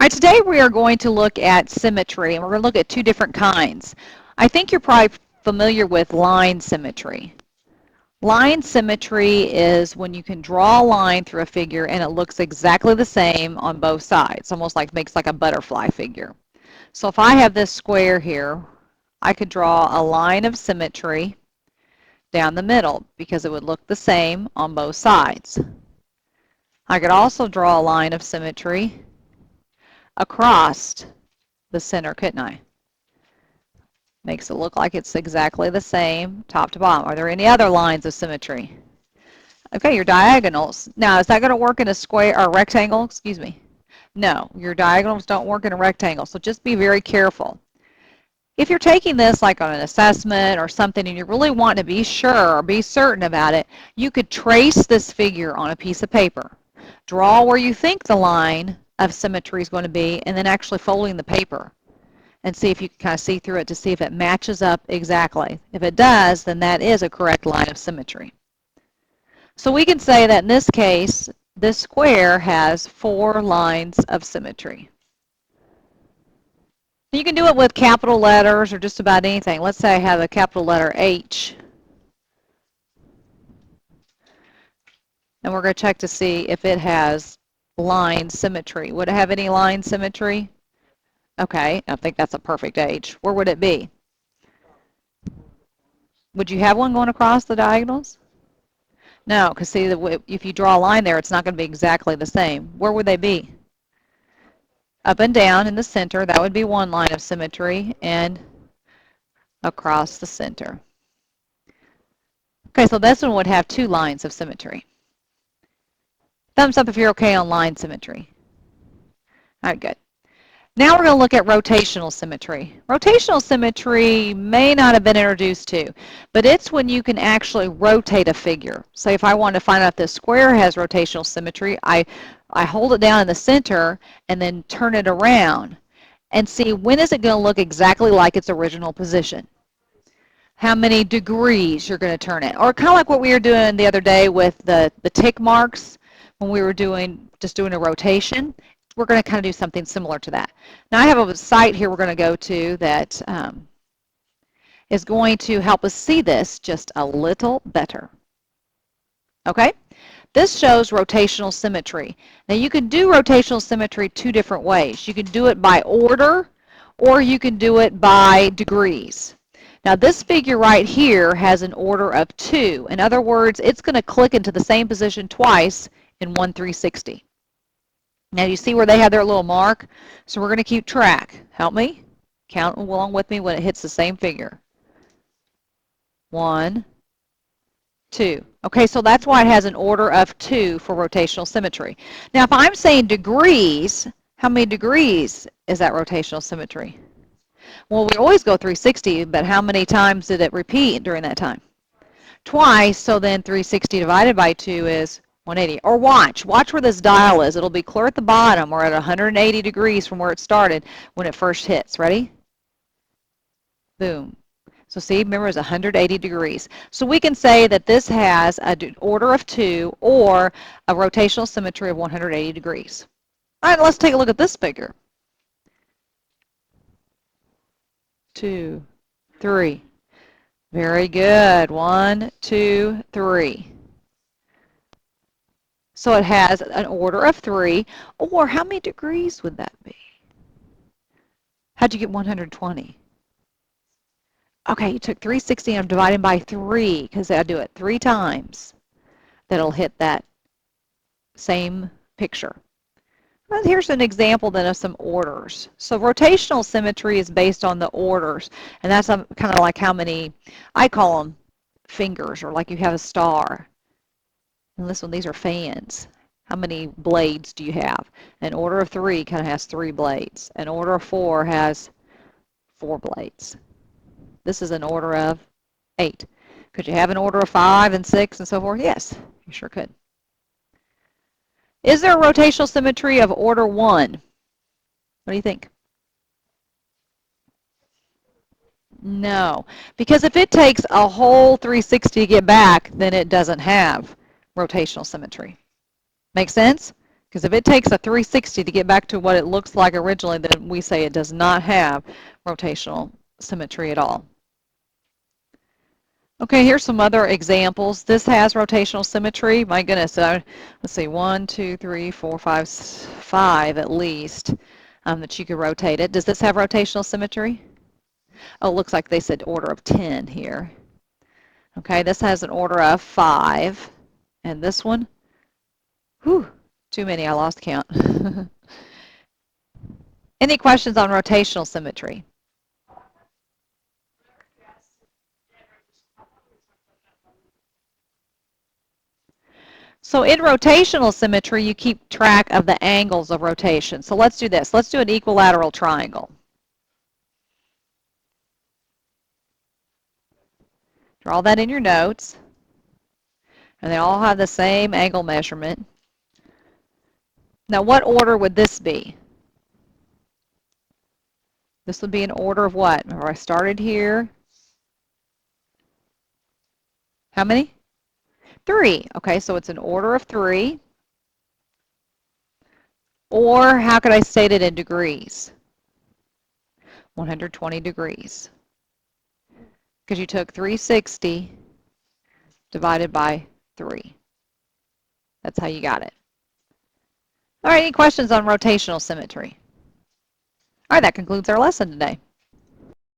right, today we are going to look at symmetry, and we're going to look at two different kinds. I think you're probably familiar with line symmetry. Line symmetry is when you can draw a line through a figure and it looks exactly the same on both sides, almost like makes like a butterfly figure. So if I have this square here, I could draw a line of symmetry down the middle because it would look the same on both sides. I could also draw a line of symmetry across the center, couldn't I? Makes it look like it's exactly the same top to bottom. Are there any other lines of symmetry? Okay, your diagonals. Now, is that going to work in a square or rectangle? Excuse me. No, your diagonals don't work in a rectangle, so just be very careful. If you're taking this like on an assessment or something and you really want to be sure or be certain about it, you could trace this figure on a piece of paper. Draw where you think the line of symmetry is going to be and then actually folding the paper and see if you can kind of see through it to see if it matches up exactly. If it does, then that is a correct line of symmetry. So we can say that in this case, this square has 4 lines of symmetry. You can do it with capital letters or just about anything. Let's say I have a capital letter H. And we're going to check to see if it has line symmetry. Would it have any line symmetry? Okay, I think that's a perfect H. Where would it be? Would you have one going across the diagonals? No, because see, if you draw a line there, it's not going to be exactly the same. Where would they be? Up and down in the center, that would be one line of symmetry, and across the center. Okay, so this one would have 2 lines of symmetry. Thumbs up if you're okay on line symmetry. All right, good. Now we're going to look at rotational symmetry. Rotational symmetry may not have been introduced to, but it's when you can actually rotate a figure. So if I want to find out if this square has rotational symmetry, I hold it down in the center and then turn it around and see when is it going to look exactly like its original position. How many degrees you're going to turn it. Or kind of like what we were doing the other day with the tick marks when we were just doing a rotation. We're going to kind of do something similar to that. Now I have a site here we're going to go to that is going to help us see this just a little better. Okay? This shows rotational symmetry. Now you can do rotational symmetry 2 different ways. You can do it by order or you can do it by degrees. Now this figure right here has an order of 2. In other words, it's going to click into the same position twice in 1 360. Now you see where they have their little mark? So we're going to keep track. Help me. Count along with me when it hits the same figure. 1, 2. Okay, so that's why it has an order of 2 for rotational symmetry. Now if I'm saying degrees, how many degrees is that rotational symmetry? Well, we always go 360, but how many times did it repeat during that time? Twice, so then 360 divided by 2 is 180. Or watch where this dial is. It'll be clear at the bottom or at 180 degrees from where it started when it first hits. Ready? Boom. So see, remember it's 180 degrees. So we can say that this has an order of 2 or a rotational symmetry of 180 degrees. All right, let's take a look at this figure. 2, 3. Very good. 1, 2, 3. So it has an order of 3, or how many degrees would that be? How'd you get 120? Okay, you took 360 and I'm dividing by 3 because I do it 3 times. That'll hit that same picture. Well, here's an example then of some orders. So rotational symmetry is based on the orders, and that's kind of like how many, I call them fingers, or like you have a star. And this one, these are fans. How many blades do you have? An order of 3 kind of has 3 blades. An order of 4 has 4 blades. This is an order of 8. Could you have an order of 5 and 6 and so forth? Yes, you sure could. Is there a rotational symmetry of order 1? What do you think? No, because if it takes a whole 360 to get back, then it doesn't have rotational symmetry. Make sense? Because if it takes a 360 to get back to what it looks like originally, then we say it does not have rotational symmetry at all. Okay, here's some other examples. This has rotational symmetry. My goodness, let's see, 1, 2, 3, 4, 5, 5 at least that you could rotate it. Does this have rotational symmetry? Oh, it looks like they said order of 10 here. Okay, this has an order of 5. And this one, whew, too many, I lost count. Any questions on rotational symmetry? So in rotational symmetry, you keep track of the angles of rotation. So let's do this. Let's do an equilateral triangle. Draw that in your notes. And they all have the same angle measurement. Now, what order would this be? This would be an order of what? Remember, I started here. How many? 3. Okay, so it's an order of 3. Or how could I state it in degrees? 120 degrees. Because you took 360 divided by 3. That's how you got it. All right, any questions on rotational symmetry? All right, that concludes our lesson today.